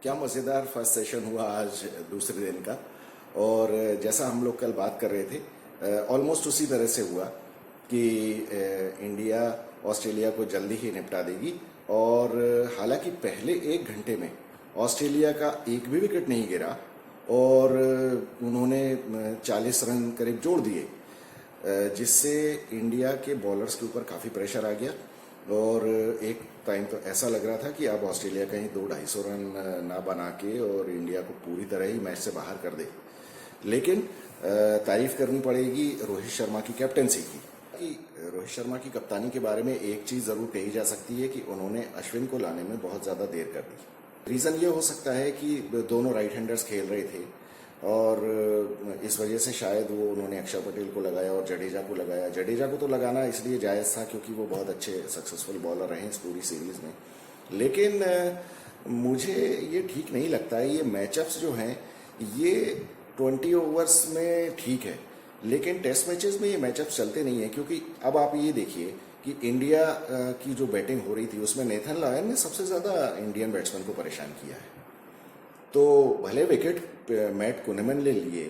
क्या मज़ेदार first session हुआ आज दूसरे दिन का। और जैसा हम लोग कल बात कर रहे थे, ऑलमोस्ट उसी तरह से हुआ कि इंडिया ऑस्ट्रेलिया को जल्दी ही निपटा देगी। और हालांकि पहले 1 घंटे में ऑस्ट्रेलिया का एक भी विकेट नहीं गिरा और उन्होंने 40 रन करीब जोड़ दिए, जिससे इंडिया के बॉलर्स के ऊपर काफ़ी प्रेशर आ गया। और एक टाइम तो ऐसा लग रहा था कि अब ऑस्ट्रेलिया कहीं 200-250 रन ना बना के और इंडिया को पूरी तरह ही मैच से बाहर कर दे। लेकिन तारीफ करनी पड़ेगी रोहित शर्मा की कैप्टेंसी की कि रोहित शर्मा की कप्तानी के बारे में एक चीज़ ज़रूर कही जा सकती है कि उन्होंने अश्विन को लाने में बहुत ज़्यादा देर कर दी। रीज़न ये हो सकता है कि दोनों राइट हैंडर्स खेल रहे थे और इस वजह से शायद वो उन्होंने अक्षर पटेल को लगाया और जडेजा को लगाया। जडेजा को तो लगाना इसलिए जायज़ था क्योंकि वो बहुत अच्छे सक्सेसफुल बॉलर रहे इस पूरी सीरीज़ में। लेकिन मुझे ये ठीक नहीं लगता है। ये मैचअप्स जो हैं ये 20 ओवर्स में ठीक है, लेकिन टेस्ट मैचेस में ये मैचअप्स चलते नहीं है। क्योंकि अब आप ये देखिए कि इंडिया की जो बैटिंग हो रही थी उसमें नेथन लायन ने सबसे ज़्यादा इंडियन बैट्समैन को परेशान किया है। तो भले विकेट मैट कुनिमन ले लिए,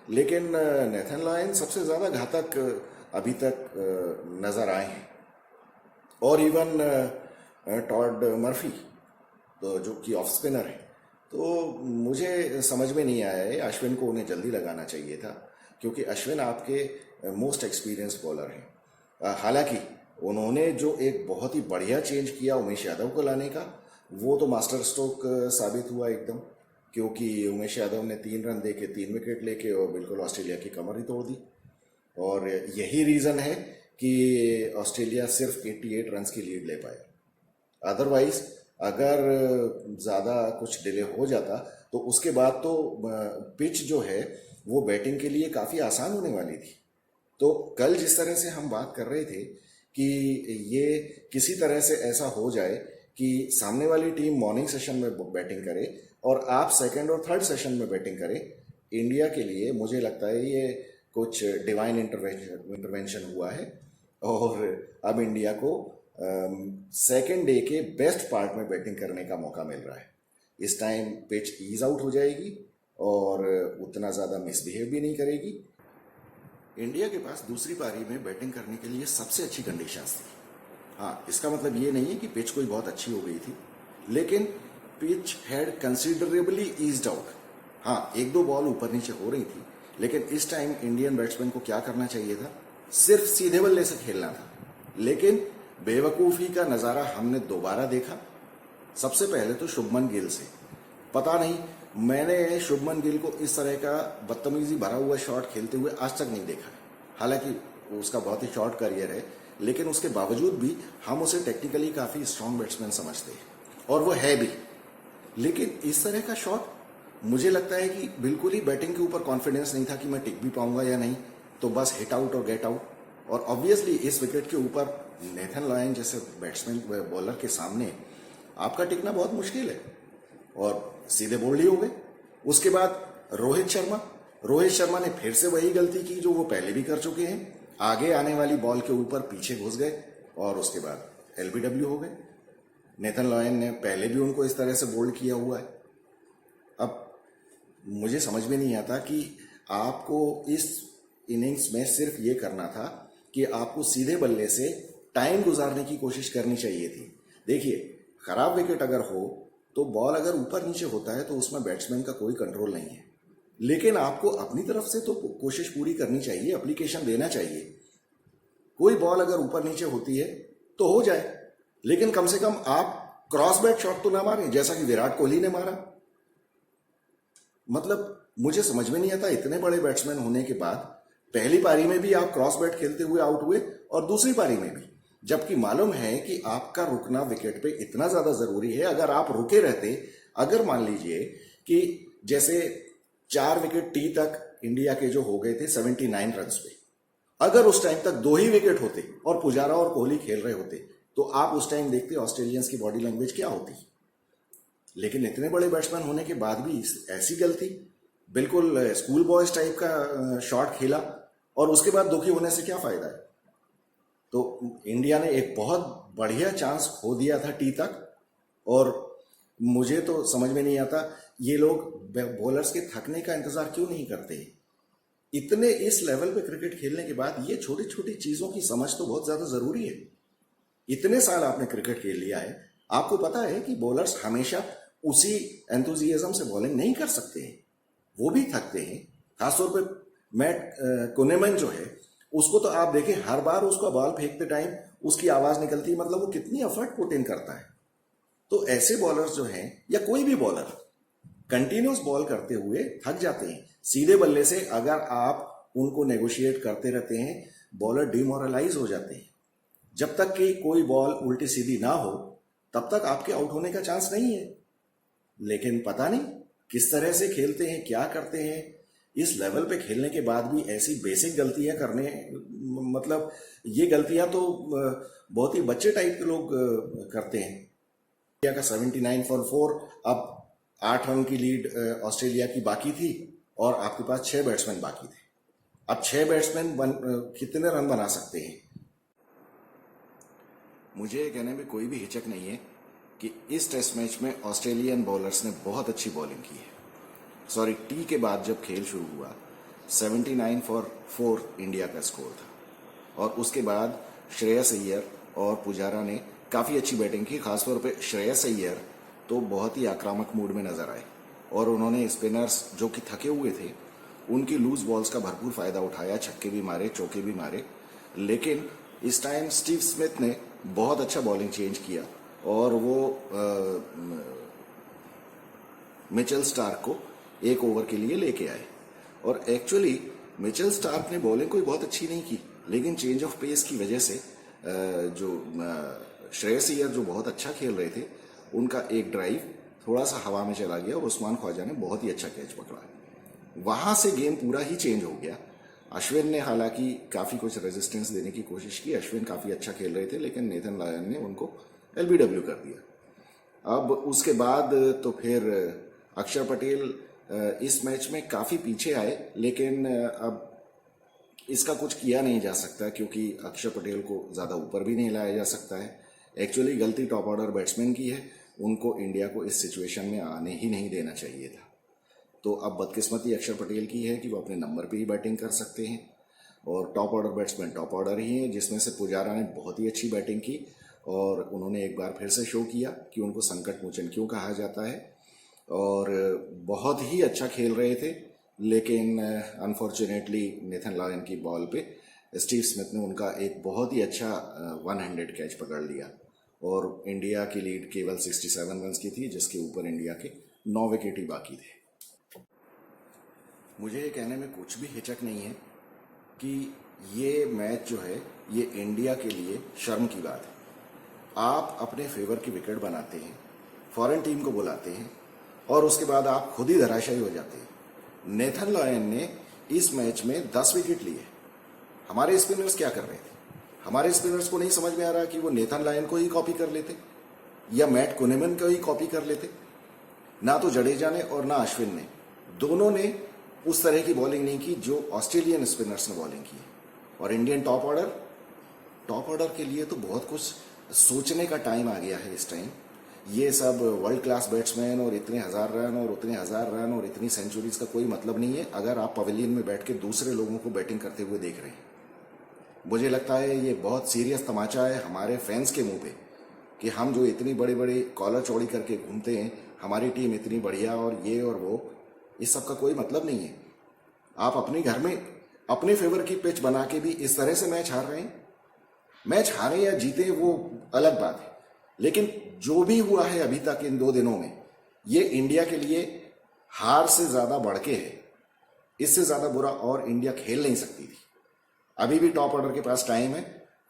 लेकिन नेथन लायन सबसे ज़्यादा घातक अभी तक नज़र आए हैं। और इवन टॉड मर्फी तो जो कि ऑफ स्पिनर है, तो मुझे समझ में नहीं आया है। अश्विन को उन्हें जल्दी लगाना चाहिए था क्योंकि अश्विन आपके मोस्ट एक्सपीरियंस बॉलर हैं। हालांकि उन्होंने जो एक बहुत ही बढ़िया चेंज किया उमेश यादव को लाने का, वो तो मास्टर स्ट्रोक साबित हुआ एकदम, क्योंकि उमेश यादव ने 3 रन देके 3 विकेट लेके और बिल्कुल ऑस्ट्रेलिया की कमर ही तोड़ दी। और यही रीज़न है कि ऑस्ट्रेलिया सिर्फ 88 रन्स की लीड ले पाया। अदरवाइज अगर ज़्यादा कुछ डिले हो जाता तो उसके बाद तो पिच जो है वो बैटिंग के लिए काफ़ी आसान होने वाली थी। तो कल जिस तरह से हम बात कर रहे थे कि ये किसी तरह से ऐसा हो जाए कि सामने वाली टीम मॉर्निंग सेशन में बैटिंग करे और आप सेकंड और थर्ड सेशन में बैटिंग करें, इंडिया के लिए मुझे लगता है ये कुछ डिवाइन इंटरवेंशन हुआ है। और अब इंडिया को सेकंड डे के बेस्ट पार्ट में बैटिंग करने का मौका मिल रहा है। इस टाइम पिच ईज आउट हो जाएगी और उतना ज़्यादा मिसबिहेव भी नहीं करेगी। इंडिया के पास दूसरी पारी में बैटिंग करने के लिए सबसे अच्छी कंडीशंस थी। हाँ, इसका मतलब ये नहीं है कि पिच कोई बहुत अच्छी हो गई थी, लेकिन pitch had considerably eased out. हाँ, 1-2 बॉल ऊपर नीचे हो रही थी, लेकिन इस टाइम इंडियन बैट्समैन को क्या करना चाहिए था? सिर्फ सीधे बल्ले से खेलना था। लेकिन बेवकूफ़ी का नज़ारा हमने दोबारा देखा। सबसे पहले तो शुभमन गिल से। पता नहीं, मैंने शुभमन गिल को इस तरह का बदतमीजी भरा हुआ शॉट खेलते हुए आज तक नहीं देखा। हालांकि उसका बहुत ही शॉर्ट करियर है, लेकिन उसके बावजूद भी हम उसे टेक्निकली काफ़ी स्ट्रांग बैट्समैन समझते हैं और वो है भी। लेकिन इस तरह का शॉट मुझे लगता है कि बिल्कुल ही बैटिंग के ऊपर कॉन्फिडेंस नहीं था कि मैं टिक भी पाऊंगा या नहीं, तो बस हिट आउट और गेट आउट। और ऑब्वियसली इस विकेट के ऊपर नेथन लायन जैसे बैट्समैन बॉलर के सामने आपका टिकना बहुत मुश्किल है और सीधे बोल्ड ही हो गए। उसके बाद रोहित शर्मा ने फिर से वही गलती की जो वो पहले भी कर चुके हैं। आगे आने वाली बॉल के ऊपर पीछे घुस गए और उसके बाद एलबीडब्ल्यू हो गए। नेथन लायन ने पहले भी उनको इस तरह से बोल्ड किया हुआ है। अब मुझे समझ में नहीं आता कि आपको इस इनिंग्स में सिर्फ ये करना था कि आपको सीधे बल्ले से टाइम गुजारने की कोशिश करनी चाहिए थी। देखिए, खराब विकेट अगर हो तो बॉल अगर ऊपर नीचे होता है तो उसमें बैट्समैन का कोई कंट्रोल नहीं है, लेकिन आपको अपनी तरफ से तो कोशिश पूरी करनी चाहिए, एप्लीकेशन देना चाहिए। कोई बॉल अगर ऊपर नीचे होती है तो हो जाए, लेकिन कम से कम आप क्रॉस बैट शॉट तो ना मारें जैसा कि विराट कोहली ने मारा। मतलब मुझे समझ में नहीं आता, इतने बड़े बैट्समैन होने के बाद पहली पारी में भी आप क्रॉस बैट खेलते हुए आउट हुए और दूसरी पारी में भी, जबकि मालूम है कि आपका रुकना विकेट पे इतना ज्यादा जरूरी है। अगर आप रुके रहते, अगर मान लीजिए कि जैसे 4 विकेट टी तक इंडिया के जो हो गए थे 79 रन पे, अगर उस टाइम तक 2 ही विकेट होते और पुजारा और कोहली खेल रहे होते तो आप उस टाइम देखते ऑस्ट्रेलियंस की बॉडी लैंग्वेज क्या होती। लेकिन इतने बड़े बैट्समैन होने के बाद भी ऐसी गलती, बिल्कुल स्कूल बॉयज टाइप का शॉट खेला और उसके बाद दुखी होने से क्या फायदा है। तो इंडिया ने एक बहुत बढ़िया चांस खो दिया था टी तक और मुझे तो समझ में नहीं आता ये लोग बॉलर्स के थकने का इंतजार क्यों नहीं करते। इतने इस लेवल पे क्रिकेट खेलने के बाद ये छोटी छोटी चीजों की समझ तो बहुत ज्यादा जरूरी है। इतने साल आपने क्रिकेट खेल लिया है, आपको पता है कि बॉलर्स हमेशा उसी एंथुजियाज्म से बॉलिंग नहीं कर सकते हैं, वो भी थकते हैं। खासतौर पे मैट कुनेमन जो है, उसको तो आप देखें हर बार उसका बॉल फेंकते टाइम उसकी आवाज निकलती है, मतलब वो कितनी एफर्ट पुट इन करता है। तो ऐसे बॉलर्स जो हैं या कोई भी बॉलर कंटिन्यूस बॉल करते हुए थक जाते हैं। सीधे बल्ले से अगर आप उनको नेगोशिएट करते रहते हैं, बॉलर डिमोरलाइज हो जाते हैं। जब तक कि कोई बॉल उल्टी सीधी ना हो तब तक आपके आउट होने का चांस नहीं है। लेकिन पता नहीं किस तरह से खेलते हैं, क्या करते हैं। इस लेवल पे खेलने के बाद भी ऐसी बेसिक गलतियां करने, मतलब ये गलतियां तो बहुत ही बच्चे टाइप के लोग करते हैं। इंडिया का 79 फॉर 4, अब 8 रन की लीड ऑस्ट्रेलिया की बाकी थी और आपके पास 6 बैट्समैन बाकी थे। अब 6 बैट्समैन कितने रन बना सकते हैं। मुझे कहने में कोई भी हिचक नहीं है कि इस टेस्ट मैच में ऑस्ट्रेलियन बॉलर्स ने बहुत अच्छी बॉलिंग की है। सॉरी, टी के बाद जब खेल शुरू हुआ 79 फॉर 4 इंडिया का स्कोर था और उसके बाद श्रेयस अय्यर और पुजारा ने काफ़ी अच्छी बैटिंग की। खासतौर पे श्रेयस अय्यर तो बहुत ही आक्रामक मूड में नजर आए और उन्होंने स्पिनर्स जो कि थके हुए थे उनकी लूज बॉल्स का भरपूर फायदा उठाया, छक्के भी मारे, चौके भी मारे। लेकिन इस टाइम स्टीव स्मिथ ने बहुत अच्छा बॉलिंग चेंज किया और वो मिचेल स्टार्क को 1 ओवर के लिए लेके आए। और एक्चुअली मिचेल स्टार्क ने बॉलिंग कोई बहुत अच्छी नहीं की, लेकिन चेंज ऑफ पेस की वजह से जो श्रेयस अय्यर जो बहुत अच्छा खेल रहे थे, उनका एक ड्राइव थोड़ा सा हवा में चला गया और उस्मान ख्वाजा ने बहुत ही अच्छा कैच पकड़ा। वहां से गेम पूरा ही चेंज हो गया। अश्विन ने हालांकि काफी कुछ रेजिस्टेंस देने की कोशिश की, अश्विन काफी अच्छा खेल रहे थे, लेकिन नेथन लायन ने उनको एलबीडब्ल्यू कर दिया। अब उसके बाद तो फिर अक्षर पटेल इस मैच में काफी पीछे आए, लेकिन अब इसका कुछ किया नहीं जा सकता क्योंकि अक्षर पटेल को ज्यादा ऊपर भी नहीं लाया जा सकता है। एक्चुअली गलती टॉप ऑर्डर बैट्समैन की है, उनको इंडिया को इस सिचुएशन में आने ही नहीं देना चाहिए था। तो अब बदकिस्मती अक्षर पटेल की है कि वो अपने नंबर पे ही बैटिंग कर सकते हैं और top order batsman top order ही हैं, जिसमें से पुजारा ने बहुत ही अच्छी बैटिंग की और उन्होंने एक बार फिर से शो किया कि उनको संकट मोचन क्यों कहा जाता है और बहुत ही अच्छा खेल रहे थे। लेकिन अनफॉर्चुनेटली नेथन लायन की बॉल पे स्टीव स्मिथ ने उनका एक बहुत ही अच्छा 100 कैच पकड़ लिया और इंडिया की लीड केवल 67 रन की थी, जिसके ऊपर इंडिया के 9 विकेट ही बाकी थे। मुझे ये कहने में कुछ भी हिचक नहीं है कि ये मैच जो है ये इंडिया के लिए शर्म की बात है। आप अपने फेवर की विकेट बनाते हैं, फॉरेन टीम को बुलाते हैं और उसके बाद आप खुद ही धराशायी हो जाते हैं। नेथन लायन ने इस मैच में 10 विकेट लिए। हमारे स्पिनर्स क्या कर रहे थे? हमारे स्पिनर्स को नहीं समझ में आ रहा कि वो नेथन लायन को ही कॉपी कर लेते या मैट कुनेमन को ही कॉपी कर लेते। ना तो जडेजा ने और ना अश्विन ने, दोनों ने उस तरह की बॉलिंग नहीं की जो ऑस्ट्रेलियन स्पिनर्स ने बॉलिंग की। और इंडियन टॉप ऑर्डर के लिए तो बहुत कुछ सोचने का टाइम आ गया है इस टाइम। ये सब वर्ल्ड क्लास बैट्समैन और इतने 1000 रन और उतने 1000 रन और इतनी सेंचुरीज का कोई मतलब नहीं है अगर आप पवेलियन में बैठ के दूसरे लोगों को बैटिंग करते हुए देख रहे हैं। मुझे लगता है ये बहुत सीरियस तमाचा है हमारे फैंस के मुंह पे कि हम जो इतनी बड़ी बड़ी कॉलर चौड़ी करके घूमते हैं, हमारी टीम इतनी बढ़िया और ये और वो, इस सब का कोई मतलब नहीं है। आप अपने घर में अपने फेवर की पिच बना के भी इस तरह से मैच हार रहे हैं। मैच हारे या जीते वो अलग बात है, लेकिन जो भी हुआ है अभी तक इन 2 दिनों में, ये इंडिया के लिए हार से ज्यादा बढ़ के है। इससे ज्यादा बुरा और इंडिया खेल नहीं सकती थी। अभी भी टॉप ऑर्डर के पास टाइम है।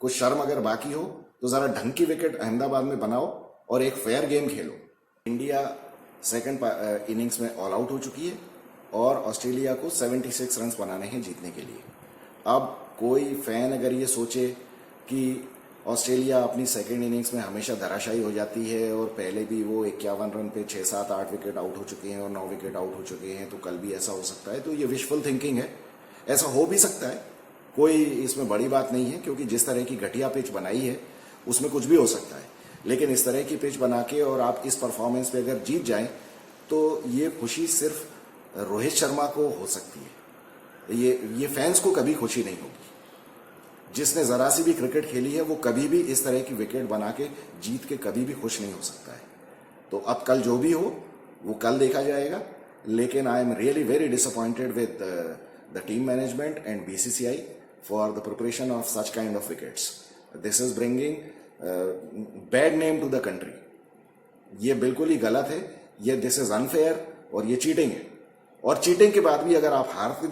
कुछ शर्म अगर बाकी हो तो जरा ढंग की विकेट अहमदाबाद में बनाओ और एक फेयर गेम खेलो। इंडिया सेकंड इनिंग्स में ऑल आउट हो चुकी है और ऑस्ट्रेलिया को 76 रन बनाने हैं जीतने के लिए। अब कोई फैन अगर ये सोचे कि ऑस्ट्रेलिया अपनी सेकंड इनिंग्स में हमेशा धराशायी हो जाती है और पहले भी वो 51 रन पे 6, 7, 8 विकेट आउट हो चुके हैं और 9 विकेट आउट हो चुके हैं, तो कल भी ऐसा हो सकता है, तो ये विशफुल थिंकिंग है। ऐसा हो भी सकता है, कोई इसमें बड़ी बात नहीं है, क्योंकि जिस तरह की घटिया पिच बनाई है उसमें कुछ भी हो सकता है। लेकिन इस तरह की पिच बना के और आप इस परफॉर्मेंस पे अगर जीत जाएं तो ये खुशी सिर्फ रोहित शर्मा को हो सकती है, ये फैंस को कभी खुशी नहीं होगी। जिसने जरा सी भी क्रिकेट खेली है वो कभी भी इस तरह की विकेट बना के जीत के कभी भी खुश नहीं हो सकता है। तो अब कल जो भी हो वो कल देखा जाएगा, लेकिन I am really very disappointed with the team management and BCCI for the preparation of such kind of wickets. This is bringing bad name to the country. ये बिल्कुल ही गलत है, ये दिस इज अनफेयर और ये चीटिंग है। और cheating के बाद भी अगर आप हारते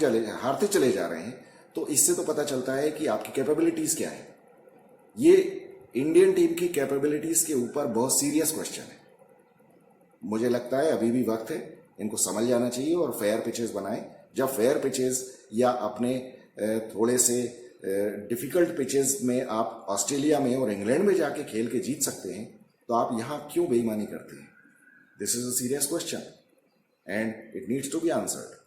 चले जा रहे हैं तो इससे तो पता चलता है कि आपकी कैपेबिलिटीज क्या है। ये इंडियन टीम की कैपेबिलिटीज के ऊपर बहुत सीरियस क्वेश्चन है। मुझे लगता है अभी भी वक्त है, इनको समझ जाना चाहिए और फेयर पिचेस बनाएं। जब फेयर पिचेस या अपने थोड़े से डिफिकल्ट पिचेस में आप ऑस्ट्रेलिया में और इंग्लैंड में जाके खेल के जीत सकते हैं तो आप यहां क्यों बेईमानी करते हैं? This is a serious question and it needs to be answered.